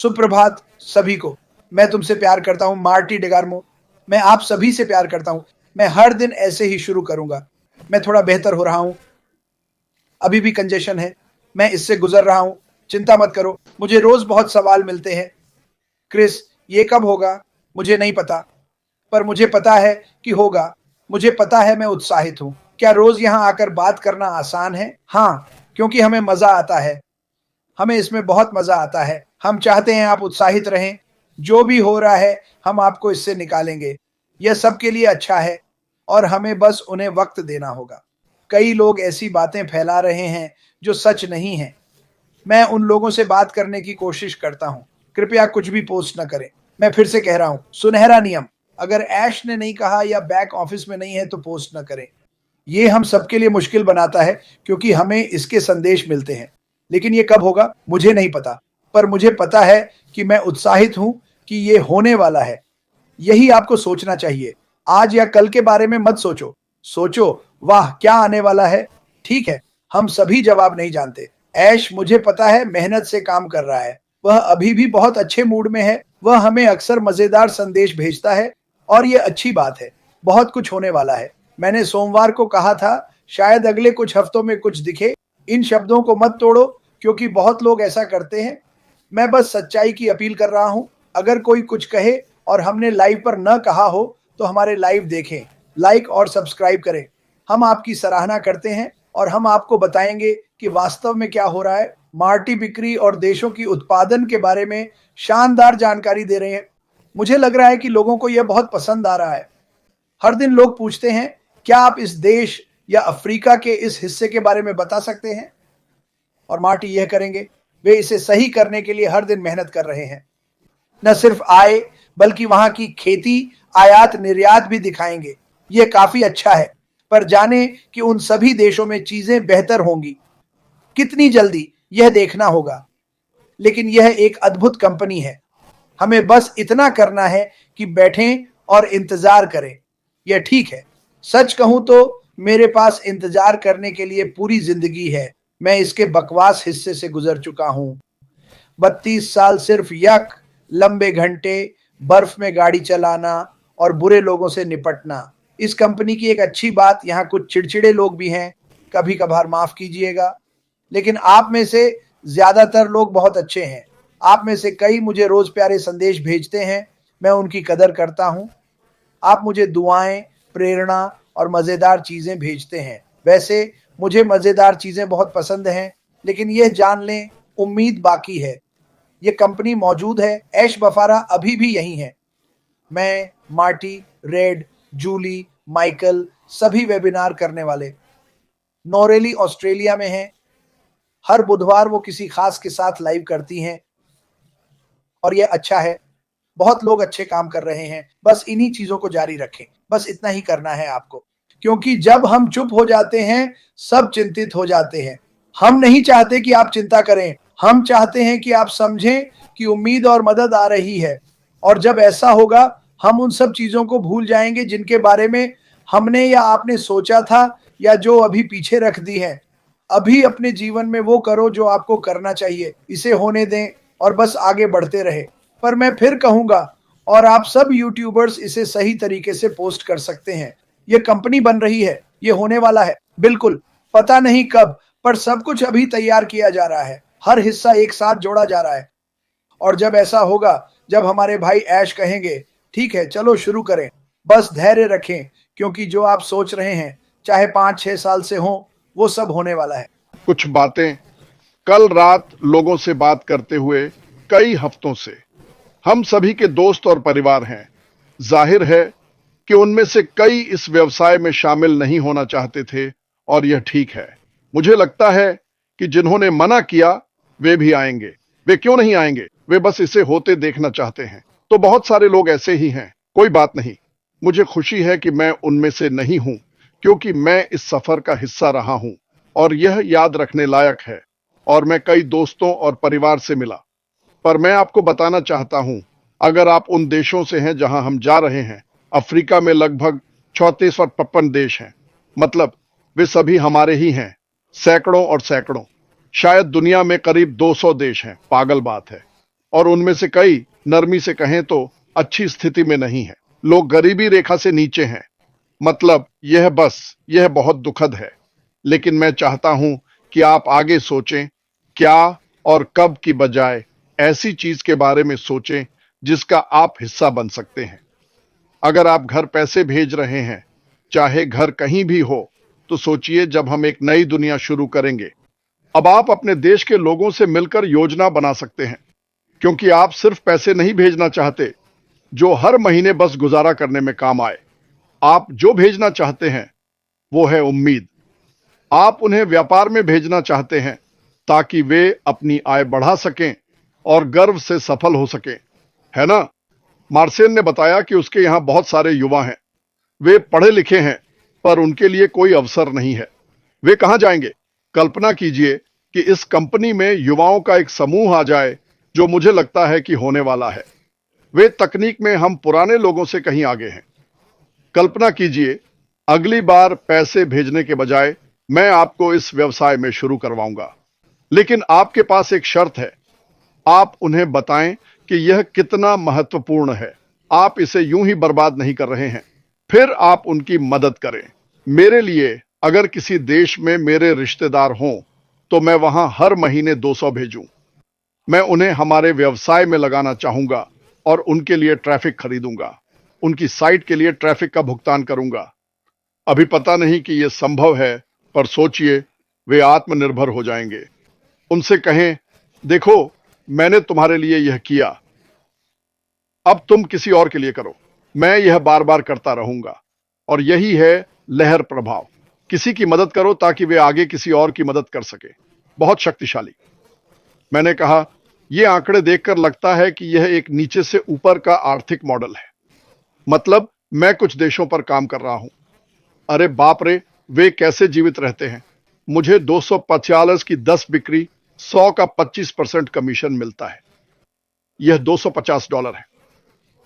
सुप्रभात सभी को। मैं तुमसे प्यार करता हूँ मार्टी डेगार्मो। मैं आप सभी से प्यार करता हूँ। मैं हर दिन ऐसे ही शुरू करूंगा। मैं थोड़ा बेहतर हो रहा हूँ। अभी भी कंजेशन है। मैं इससे गुजर रहा हूँ। चिंता मत करो। मुझे रोज बहुत सवाल मिलते हैं। क्रिस, ये कब होगा? मुझे नहीं पता, पर मुझे पता है कि होगा। मुझे पता है मैं उत्साहित हूँ। क्या रोज यहाँ आकर बात करना आसान है? हाँ, क्योंकि हमें मजा आता है। हमें इसमें बहुत मजा आता है। हम चाहते हैं आप उत्साहित रहें। जो भी हो रहा है हम आपको इससे निकालेंगे। यह सबके लिए अच्छा है और हमें बस उन्हें वक्त देना होगा। कई लोग ऐसी बातें फैला रहे हैं जो सच नहीं है। मैं उन लोगों से बात करने की कोशिश करता हूँ। कृपया कुछ भी पोस्ट न करें। मैं फिर से कह रहा हूँ, सुनहरा नियम। अगर ऐश ने नहीं कहा या बैक ऑफिस में नहीं है तो पोस्ट न करें। ये हम सबके लिए मुश्किल बनाता है क्योंकि हमें इसके संदेश मिलते हैं। लेकिन ये कब होगा मुझे नहीं पता, पर मुझे पता है कि मैं उत्साहित हूं कि ये होने वाला है। यही आपको सोचना चाहिए। आज या कल के बारे में मत सोचो। सोचो, वाह क्या आने वाला है। ठीक है, हम सभी जवाब नहीं जानते। ऐश मुझे पता है मेहनत से काम कर रहा है। वह अभी भी बहुत अच्छे मूड में है। वह हमें अक्सर मजेदार संदेश भेजता है और ये अच्छी बात है। बहुत कुछ होने वाला है। मैंने सोमवार को कहा था शायद अगले कुछ हफ्तों में कुछ दिखे। इन शब्दों को मत तोड़ो क्योंकि बहुत लोग ऐसा करते हैं। मैं बस सच्चाई की अपील कर रहा हूं। अगर कोई कुछ कहे और हमने लाइव पर न कहा हो तो हमारे लाइव देखें, लाइक और सब्सक्राइब करें। हम आपकी सराहना करते हैं और हम आपको बताएंगे कि वास्तव में क्या हो रहा है। मार्टी बिक्री और देशों की उत्पादन के बारे में शानदार जानकारी दे रहे हैं। मुझे लग रहा है कि लोगों को यह बहुत पसंद आ रहा है। हर दिन लोग पूछते हैं, क्या आप इस देश या अफ्रीका के इस हिस्से के बारे में बता सकते हैं? और मार्टी यह करेंगे। वे इसे सही करने के लिए हर दिन मेहनत कर रहे हैं। न सिर्फ आय बल्कि वहां की खेती, आयात निर्यात भी दिखाएंगे। यह काफी अच्छा है, पर जाने कि उन सभी देशों में चीजें बेहतर होंगी कितनी जल्दी यह देखना होगा। लेकिन यह एक अद्भुत कंपनी है। हमें बस इतना करना है कि बैठें और इंतजार करें। यह ठीक है। सच कहूं तो मेरे पास इंतजार करने के लिए पूरी जिंदगी है। मैं इसके बकवास हिस्से से गुजर चुका हूं। 32 साल सिर्फ यक, लंबे घंटे, बर्फ में गाड़ी चलाना और बुरे लोगों से निपटना। इस कंपनी की एक अच्छी बात, यहाँ कुछ चिड़चिड़े लोग भी हैं। कभी कभार माफ कीजिएगा। लेकिन आप में से ज्यादातर लोग बहुत अच्छे हैं। आप में से कई मुझे रोज प्यारे संदेश भेजते हैं। मैं उनकी कदर करता हूं। आप मुझे दुआएं, प्रेरणा और मजेदार चीजें भेजते हैं। वैसे मुझे मजेदार चीजें बहुत पसंद हैं, लेकिन यह जान लें उम्मीद बाकी है। यह कंपनी मौजूद है। ऐश बफारा अभी भी यही है। मैं, मार्टी, रेड, जूली, माइकल, सभी वेबिनार करने वाले नोरेली ऑस्ट्रेलिया में हैं। हर बुधवार वो किसी खास के साथ लाइव करती हैं और ये अच्छा है। बहुत लोग अच्छे काम कर रहे हैं। बस इन्हीं चीजों को जारी रखें। बस इतना ही करना है आपको। क्योंकि जब हम चुप हो जाते हैं सब चिंतित हो जाते हैं। हम नहीं चाहते कि आप चिंता करें। हम चाहते हैं कि आप समझें कि उम्मीद और मदद आ रही है। और जब ऐसा होगा हम उन सब चीजों को भूल जाएंगे जिनके बारे में हमने या आपने सोचा था या जो अभी पीछे रख दी है। अभी अपने जीवन में वो करो जो आपको करना चाहिए। इसे होने दें और बस आगे बढ़ते रहे। पर मैं फिर कहूंगा, और आप सब यूट्यूबर्स इसे सही तरीके से पोस्ट कर सकते हैं। ये कंपनी बन रही है। ये होने वाला है। बिल्कुल, पता नहीं कब, पर सब कुछ अभी तैयार किया जा रहा है। हर हिस्सा एक साथ जोड़ा जा रहा है। और जब ऐसा होगा, जब हमारे भाई ऐश कहेंगे ठीक है चलो शुरू करें, बस धैर्य रखें क्योंकि जो आप सोच रहे हैं चाहे 5-6 साल से हो, वो सब होने वाला है। कुछ बातें कल रात लोगों से बात करते हुए कई हफ्तों से हम सभी के दोस्त और परिवार हैं। जाहिर है कि उनमें से कई इस व्यवसाय में शामिल नहीं होना चाहते थे और यह ठीक है। मुझे लगता है कि जिन्होंने मना किया वे भी आएंगे। वे क्यों नहीं आएंगे? वे बस इसे होते देखना चाहते हैं। तो बहुत सारे लोग ऐसे ही हैं। कोई बात नहीं। मुझे खुशी है कि मैं उनमें से नहीं हूं क्योंकि मैं इस सफर का हिस्सा रहा हूं और यह याद रखने लायक है। और मैं कई दोस्तों और परिवार से मिला। पर मैं आपको बताना चाहता हूं, अगर आप उन देशों से हैं जहां हम जा रहे हैं, अफ्रीका में लगभग 34 और 56 देश हैं। मतलब वे सभी हमारे ही हैं। सैकड़ों और सैकड़ों, शायद दुनिया में करीब 200 देश हैं। पागल बात है। और उनमें से कई, नरमी से कहें तो, अच्छी स्थिति में नहीं है। लोग गरीबी रेखा से नीचे हैं। मतलब यह बहुत दुखद है। लेकिन मैं चाहता हूं कि आप आगे सोचें, क्या और कब की बजाय ऐसी चीज के बारे में सोचें जिसका आप हिस्सा बन सकते हैं। अगर आप घर पैसे भेज रहे हैं, चाहे घर कहीं भी हो, तो सोचिए जब हम एक नई दुनिया शुरू करेंगे। अब आप अपने देश के लोगों से मिलकर योजना बना सकते हैं, क्योंकि आप सिर्फ पैसे नहीं भेजना चाहते जो हर महीने बस गुजारा करने में काम आए। आप जो भेजना चाहते हैं वो है उम्मीद। आप उन्हें व्यापार में भेजना चाहते हैं ताकि वे अपनी आय बढ़ा सकें और गर्व से सफल हो सकें, है ना? मार्सेल ने बताया कि उसके यहां बहुत सारे युवा हैं। वे पढ़े लिखे हैं, पर उनके लिए कोई अवसर नहीं है। वे कहां जाएंगे? कल्पना कीजिए कि इस कंपनी में युवाओं का एक समूह आ जाए, जो मुझे लगता है कि होने वाला है। वे तकनीक में हम पुराने लोगों से कहीं आगे हैं। कल्पना कीजिए, अगली बार पैसे भेजने के बजाय मैं आपको इस व्यवसाय में शुरू करवाऊंगा। लेकिन आपके पास एक शर्त है। आप उन्हें बताएं कि यह कितना महत्वपूर्ण है। आप इसे यूं ही बर्बाद नहीं कर रहे हैं। फिर आप उनकी मदद करें। मेरे लिए, अगर किसी देश में मेरे रिश्तेदार हों, तो मैं वहां हर महीने 200 भेजूं। मैं उन्हें हमारे व्यवसाय में लगाना चाहूंगा और उनके लिए ट्रैफिक खरीदूंगा। उनकी साइट के लिए ट्रैफिक का भुगतान करूंगा। अभी पता नहीं कि यह संभव है, पर सोचिए, वे आत्मनिर्भर हो जाएंगे। उनसे कहें, देखो, मैंने तुम्हारे लिए यह किया, अब तुम किसी और के लिए करो। मैं यह बार बार करता रहूंगा। और यही है लहर प्रभाव। किसी की मदद करो ताकि वे आगे किसी और की मदद कर सके। बहुत शक्तिशाली। मैंने कहा, यह आंकड़े देखकर लगता है कि यह एक नीचे से ऊपर का आर्थिक मॉडल है। मतलब, मैं कुछ देशों पर काम कर रहा हूं। अरे बाप रे, वे कैसे जीवित रहते हैं? मुझे 250 की 10 बिक्री, 100 का 25% कमीशन मिलता है। यह $250 है।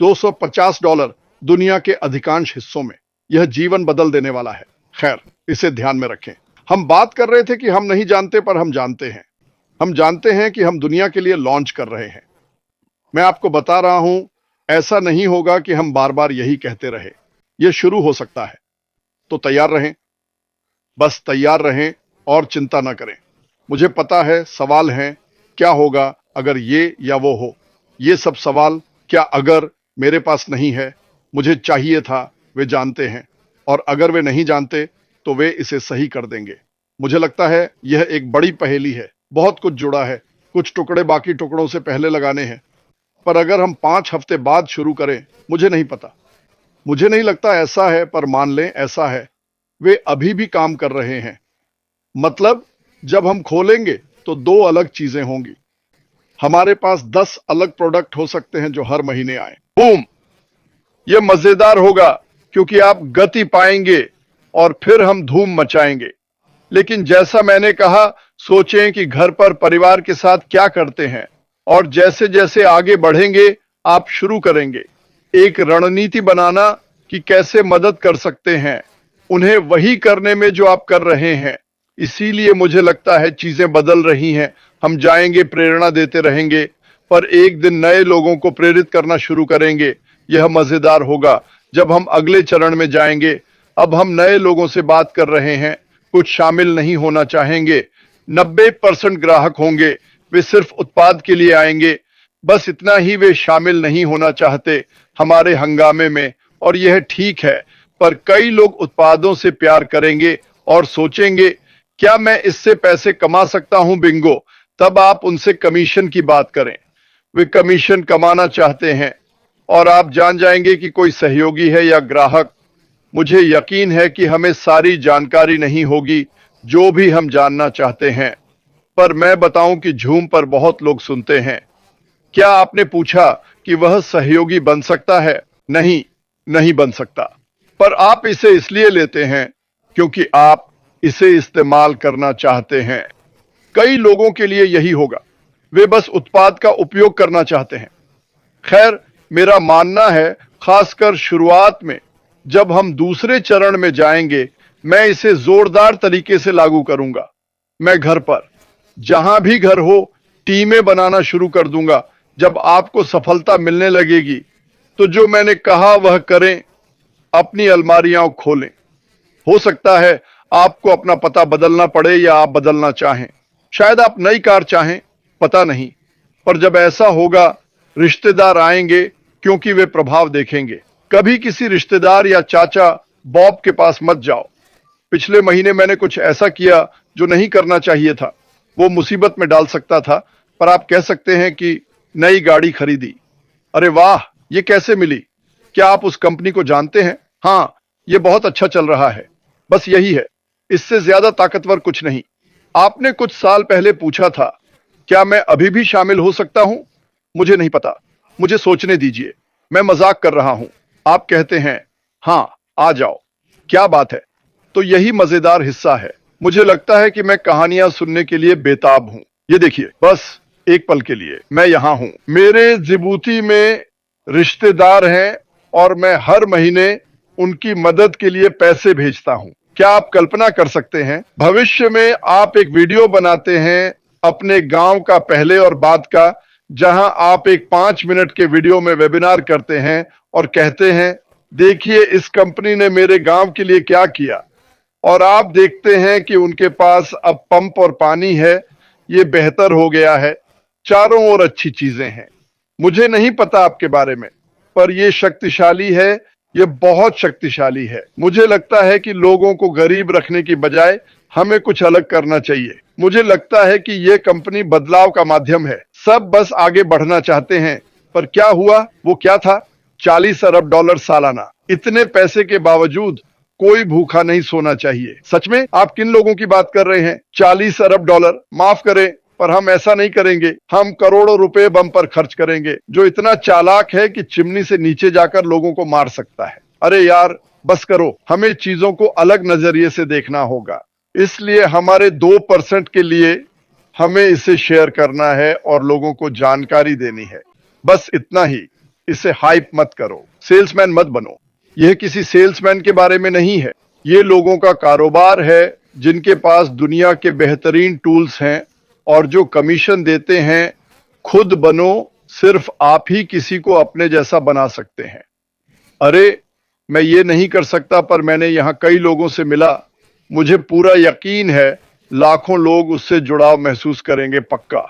$250 दुनिया के अधिकांश हिस्सों में। यह जीवन बदल देने वाला है। खैर, इसे ध्यान में रखें। हम बात कर रहे थे कि हम नहीं जानते, पर हम जानते हैं। हम जानते हैं कि हम दुनिया के लिए लॉन्च कर रहे हैं। मैं आपको बता रहा हूं, ऐसा नहीं होगा कि हम बार बार यही कहते रहे। यह शुरू हो सकता है। तो तैयार रहें। बस तैयार रहें और चिंता न करें। मुझे पता है सवाल हैं, क्या होगा अगर ये या वो हो। ये सब सवाल, क्या अगर, मेरे पास नहीं है। मुझे चाहिए था, वे जानते हैं। और अगर वे नहीं जानते, तो वे इसे सही कर देंगे। मुझे लगता है यह एक बड़ी पहेली है। बहुत कुछ जुड़ा है। कुछ टुकड़े बाकी टुकड़ों से पहले लगाने हैं। पर अगर हम 5 हफ्ते बाद शुरू करें, मुझे नहीं पता। मुझे नहीं लगता ऐसा है, पर मान लें ऐसा है। वे अभी भी काम कर रहे हैं। मतलब, जब हम खोलेंगे तो 2 अलग चीजें होंगी। हमारे पास 10 अलग प्रोडक्ट हो सकते हैं जो हर महीने आए। बूम! यह मजेदार होगा, क्योंकि आप गति पाएंगे और फिर हम धूम मचाएंगे। लेकिन जैसा मैंने कहा, सोचें कि घर पर परिवार के साथ क्या करते हैं, और जैसे जैसे आगे बढ़ेंगे, आप शुरू करेंगे एक रणनीति बनाना कि कैसे मदद कर सकते हैं उन्हें वही करने में जो आप कर रहे हैं। इसीलिए मुझे लगता है चीजें बदल रही हैं। हम जाएंगे, प्रेरणा देते रहेंगे, पर एक दिन नए लोगों को प्रेरित करना शुरू करेंगे। यह मजेदार होगा जब हम अगले चरण में जाएंगे। अब हम नए लोगों से बात कर रहे हैं। कुछ शामिल नहीं होना चाहेंगे। 90% ग्राहक होंगे। वे सिर्फ उत्पाद के लिए आएंगे। बस इतना ही, वे शामिल नहीं होना चाहते हमारे हंगामे में। और यह ठीक है, पर कई लोग उत्पादों से प्यार करेंगे और सोचेंगे, क्या मैं इससे पैसे कमा सकता हूं? बिंगो! तब आप उनसे कमीशन की बात करें। वे कमीशन कमाना चाहते हैं, और आप जान जाएंगे कि कोई सहयोगी है या ग्राहक। मुझे यकीन है कि हमें सारी जानकारी नहीं होगी जो भी हम जानना चाहते हैं, पर मैं बताऊं कि झूम पर बहुत लोग सुनते हैं। क्या आपने पूछा कि वह सहयोगी बन सकता है? नहीं, नहीं बन सकता। पर आप इसे इसलिए लेते हैं क्योंकि आप इसे इस्तेमाल करना चाहते हैं। कई लोगों के लिए यही होगा। वे बस उत्पाद का उपयोग करना चाहते हैं। खैर, मेरा मानना है, खासकर शुरुआत में, जब हम दूसरे चरण में जाएंगे, मैं इसे जोरदार तरीके से लागू करूंगा। मैं घर पर, जहां भी घर हो, टीमें बनाना शुरू कर दूंगा, जब आपको सफलता मिलने लगेगी तो जो मैंने कहा वह करें, अपनी अलमारियां खोलें। हो सकता है आपको अपना पता बदलना पड़े या आप बदलना चाहें, शायद आप नई कार चाहें, पता नहीं। पर जब ऐसा होगा, रिश्तेदार आएंगे क्योंकि वे प्रभाव देखेंगे। कभी किसी रिश्तेदार या चाचा बॉब के पास मत जाओ। पिछले महीने मैंने कुछ ऐसा किया जो नहीं करना चाहिए था, वो मुसीबत में डाल सकता था, पर आप कह सकते हैं कि नई गाड़ी खरीदी। अरे वाह, ये कैसे मिली? क्या आप उस कंपनी को जानते हैं? हाँ, ये बहुत अच्छा चल रहा है। बस यही है, इससे ज्यादा ताकतवर कुछ नहीं। आपने कुछ साल पहले पूछा था, क्या मैं अभी भी शामिल हो सकता हूं? मुझे नहीं पता, मुझे सोचने दीजिए, मैं मजाक कर रहा हूं। आप कहते हैं, हाँ, आ जाओ। क्या बात है? तो यही मजेदार हिस्सा है। मुझे लगता है कि मैं कहानियां सुनने के लिए बेताब हूं। ये देखिए, बस एक पल के लिए मैं यहां हूं। मेरे जिबूती में रिश्तेदार हैं और मैं हर महीने उनकी मदद के लिए पैसे भेजता हूं। क्या आप कल्पना कर सकते हैं, भविष्य में आप एक वीडियो बनाते हैं अपने गांव का पहले और बाद का, जहां आप एक 5 मिनट के वीडियो में वेबिनार करते हैं और कहते हैं, देखिए इस कंपनी ने मेरे गांव के लिए क्या किया। और आप देखते हैं कि उनके पास अब पंप और पानी है, ये बेहतर हो गया है, चारों ओर अच्छी चीजें हैं। मुझे नहीं पता आपके बारे में, पर ये शक्तिशाली है, ये बहुत शक्तिशाली है। मुझे लगता है कि लोगों को गरीब रखने की बजाय हमें कुछ अलग करना चाहिए। मुझे लगता है कि ये कंपनी बदलाव का माध्यम है। सब बस आगे बढ़ना चाहते हैं, पर क्या हुआ? वो क्या था? 40 अरब डॉलर सालाना। इतने पैसे के बावजूद कोई भूखा नहीं सोना चाहिए। सच में? आप किन लोगों की बात कर रहे हैं? 40 अरब डॉलर? माफ करें, पर हम ऐसा नहीं करेंगे। हम करोड़ों रुपए बम पर खर्च करेंगे, जो इतना चालाक है कि चिमनी से नीचे जाकर लोगों को मार सकता है। अरे यार, बस करो, हमें चीजों को अलग नजरिए से देखना होगा। इसलिए हमारे 2% के लिए हमें इसे शेयर करना है और लोगों को जानकारी देनी है। बस इतना ही। इसे हाइप मत करो, सेल्समैन मत बनो। यह किसी सेल्समैन के बारे में नहीं है, ये लोगों का कारोबार है जिनके पास दुनिया के बेहतरीन टूल्स हैं और जो कमीशन देते हैं। खुद बनो, सिर्फ आप ही किसी को अपने जैसा बना सकते हैं। अरे, मैं ये नहीं कर सकता, पर मैंने यहां कई लोगों से मिला। मुझे पूरा यकीन है लाखों लोग उससे जुड़ाव महसूस करेंगे, पक्का।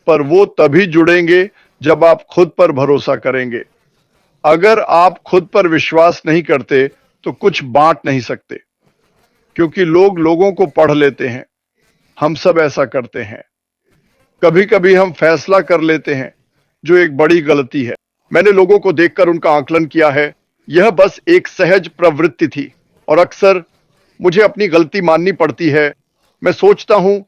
पर वो तभी जुड़ेंगे जब आप खुद पर भरोसा करेंगे। अगर आप खुद पर विश्वास नहीं करते तो कुछ बांट नहीं सकते, क्योंकि लोग लोगों को पढ़ लेते हैं। हम सब ऐसा करते हैं। कभी कभी हम फैसला कर लेते हैं जो एक बड़ी गलती है। मैंने लोगों को देखकर उनका आकलन किया है, यह बस एक सहज प्रवृत्ति थी और अक्सर मुझे अपनी गलती माननी पड़ती है। मैं सोचता हूं,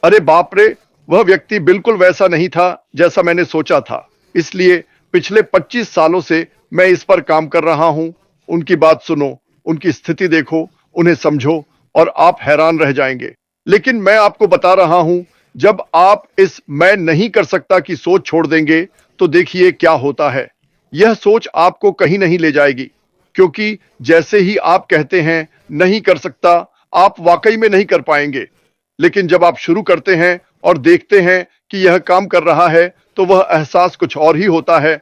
अरे बाप रे, वह व्यक्ति बिल्कुल वैसा नहीं था जैसा मैंने सोचा था। इसलिए पिछले 25 सालों से मैं इस पर काम कर रहा हूं। उनकी बात सुनो, उनकी स्थिति देखो, उन्हें समझो और आप हैरान रह जाएंगे। लेकिन मैं आपको बता रहा हूं, जब आप इस मैं नहीं कर सकता की सोच छोड़ देंगे तो देखिए क्या होता है। यह सोच आपको कहीं नहीं ले जाएगी, क्योंकि जैसे ही आप कहते हैं नहीं कर सकता, आप वाकई में नहीं कर पाएंगे। लेकिन जब आप शुरू करते हैं और देखते हैं कि यह काम कर रहा है, तो वह एहसास कुछ और ही होता है।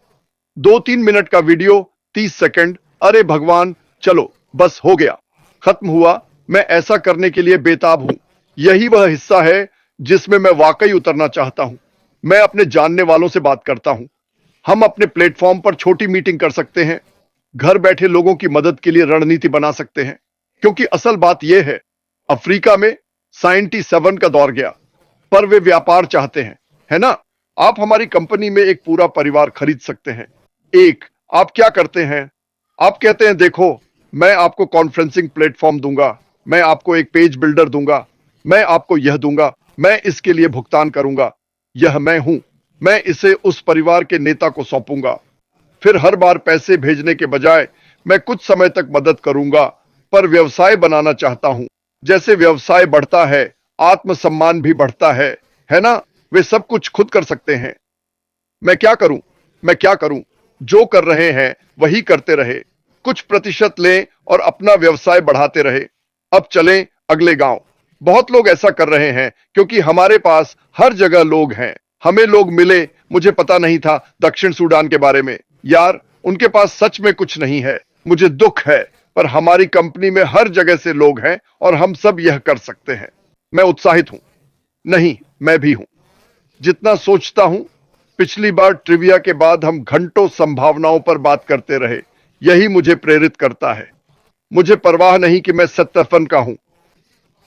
2-3 मिनट का वीडियो, 30 सेकंड, अरे भगवान, चलो बस हो गया, खत्म हुआ। मैं ऐसा करने के लिए बेताब हूं। यही वह हिस्सा है जिसमें मैं वाकई उतरना चाहता हूं। मैं अपने जानने वालों से बात करता हूं। हम अपने प्लेटफॉर्म पर छोटी मीटिंग कर सकते हैं, घर बैठे लोगों की मदद के लिए रणनीति बना सकते हैं। क्योंकि असल बात यह है, अफ्रीका में 97 का दौर गया, पर वे व्यापार चाहते हैं, है ना? आप हमारी कंपनी में एक पूरा परिवार खरीद सकते हैं। आप क्या करते हैं? आप कहते हैं, देखो, मैं आपको कॉन्फ्रेंसिंग प्लेटफॉर्म दूंगा, मैं आपको एक पेज बिल्डर दूंगा, मैं आपको यह दूंगा, मैं इसके लिए भुगतान करूंगा। यह मैं हूं। मैं इसे उस परिवार के नेता को सौंपूंगा। फिर हर बार पैसे भेजने के बजाय मैं कुछ समय तक मदद करूंगा, पर व्यवसाय बनाना चाहता हूं। जैसे व्यवसाय बढ़ता है, आत्मसम्मान भी बढ़ता है ना? वे सब कुछ खुद कर सकते हैं। मैं क्या करूं? मैं क्या करूं? जो कर रहे हैं वही करते रहे, कुछ प्रतिशत लें और अपना व्यवसाय बढ़ाते रहे। अब चलें अगले गांव। बहुत लोग ऐसा कर रहे हैं क्योंकि हमारे पास हर जगह लोग हैं। हमें लोग मिले मुझे पता नहीं था दक्षिण सूडान के बारे में। यार, उनके पास सच में कुछ नहीं है। मुझे दुख है, पर हमारी कंपनी में हर जगह से लोग हैं और हम सब यह कर सकते हैं। मैं उत्साहित हूं। नहीं, मैं भी हूं। जितना सोचता हूं, पिछली बार ट्रिविया के बाद हम घंटों संभावनाओं पर बात करते रहे। यही मुझे प्रेरित करता है। मुझे परवाह नहीं कि मैं सत्तरफन का हूं।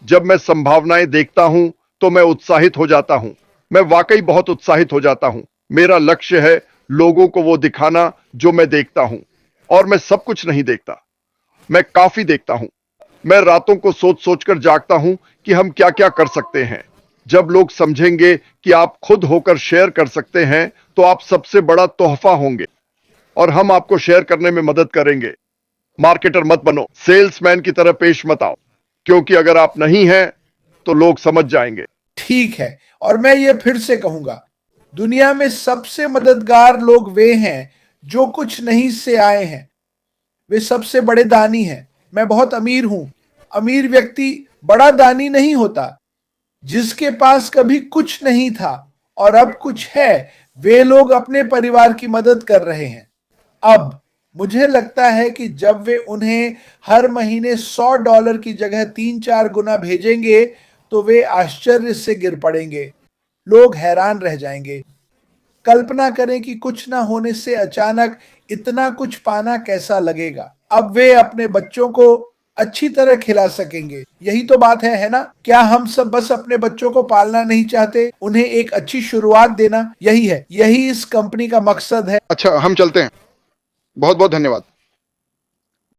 जब मैं संभावनाएं देखता हूं तो मैं उत्साहित हो जाता हूं। मैं वाकई बहुत उत्साहित हो जाता हूं। मेरा लक्ष्य है लोगों को वो दिखाना जो मैं देखता हूं। और मैं सब कुछ नहीं देखता, मैं काफी देखता हूं। मैं रातों को सोच सोचकर जागता हूं कि हम क्या क्या कर सकते हैं। जब लोग समझेंगे कि आप खुद होकर शेयर कर सकते हैं तो आप सबसे बड़ा तोहफा होंगे और हम आपको शेयर करने में मदद करेंगे। मार्केटर मत बनो, सेल्समैन की तरह पेश मत आओ, क्योंकि अगर आप नहीं हैं तो लोग समझ जाएंगे। ठीक है, और मैं ये फिर से कहूंगा, दुनिया में सबसे मददगार लोग वे हैं जो कुछ नहीं से आए हैं। वे सबसे बड़े दानी हैं। मैं बहुत अमीर हूं। अमीर व्यक्ति बड़ा दानी नहीं होता। जिसके पास कभी कुछ नहीं था और अब कुछ है, वे लोग अपने परिवार की मदद कर रहे हैं। अब मुझे लगता है कि जब वे उन्हें हर महीने $100 की जगह 3-4 गुना भेजेंगे तो वे आश्चर्य से गिर पड़ेंगे। लोग हैरान रह जाएंगे। कल्पना करें कि कुछ ना होने से अचानक इतना कुछ पाना कैसा लगेगा। अब वे अपने बच्चों को अच्छी तरह खिला सकेंगे। यही तो बात है ना? क्या हम सब बस अपने बच्चों को पालना नहीं चाहते, उन्हें एक अच्छी शुरुआत देना? यही है, यही इस कंपनी का मकसद है। अच्छा, हम चलते हैं। बहुत बहुत धन्यवाद।